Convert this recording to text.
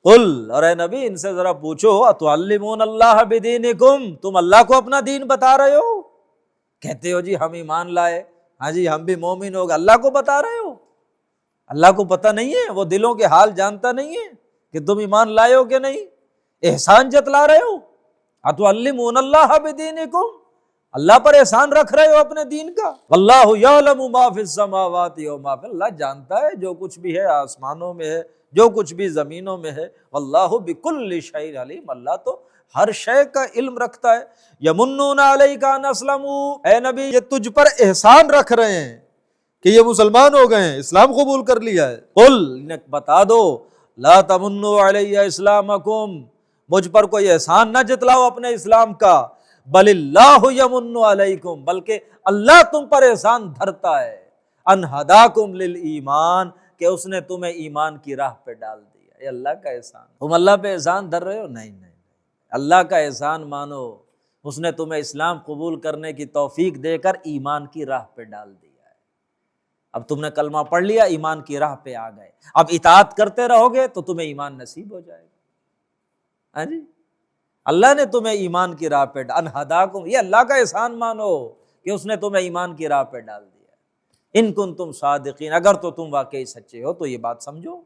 قل، اور اے نبی ان سے ذرا پوچھو، اتعلمون اللہ بدینکم، تم اللہ کو اپنا دین بتا رہے ہو؟ کہتے ہو جی ہم ایمان لائے، ہاں جی ہم بھی مومن ہو گئے، اللہ کو بتا رہے ہو؟ اللہ کو پتہ نہیں ہے؟ وہ دلوں کے حال جانتا نہیں ہے کہ تم ایمان لائے ہو کہ نہیں؟ احسان جتلا رہے ہو؟ اتعلمون اللہ بدینکم، اللہ پر احسان رکھ رہے ہو اپنے دین کا؟ واللہ یعلم ما فی السماوات و ما فی، اللہ جانتا ہے جو کچھ بھی ہے آسمانوں میں ہے، جو کچھ بھی زمینوں میں ہے، واللہ بکل شیء علیم، اللہ تو ہر شے کا علم رکھتا ہے۔ یمنون علیک ان اسلموا، اے نبی یہ تجھ پر احسان رکھ رہے ہیں کہ یہ مسلمان ہو گئے ہیں، اسلام قبول کر لیا ہے۔ قل، بتا دو، لا تمنوا علی اسلامکم، مجھ پر کوئی احسان نہ جتلاؤ اپنے اسلام کا، بل اللہ یمن علیکم، بلکہ اللہ تم پر احسان دھرتا ہے، ان ہداکم للایمان، کہ اس نے تمہیں ایمان کی راہ پہ ڈال دیا۔ یہ اللہ کا احسان، تم اللہ پہ احسان دھر رہے ہو؟ نہیں نہیں، اللہ کا احسان مانو، اس نے تمہیں اسلام قبول کرنے کی توفیق دے کر ایمان کی راہ پہ ڈال دیا ہے۔ اب تم نے کلمہ پڑھ لیا، ایمان کی راہ پہ آ گئے، اب اطاعت کرتے رہو گے تو تمہیں ایمان نصیب ہو جائے گا۔ ہاں جی، اللہ نے تمہیں ایمان کی راہ پہ ان ہداکم، یہ اللہ کا احسان مانو کہ اس نے تمہیں ایمان کی راہ پہ ڈال دیا۔ ان کنتم صادقین، اگر تو تم واقعی سچے ہو تو یہ بات سمجھو۔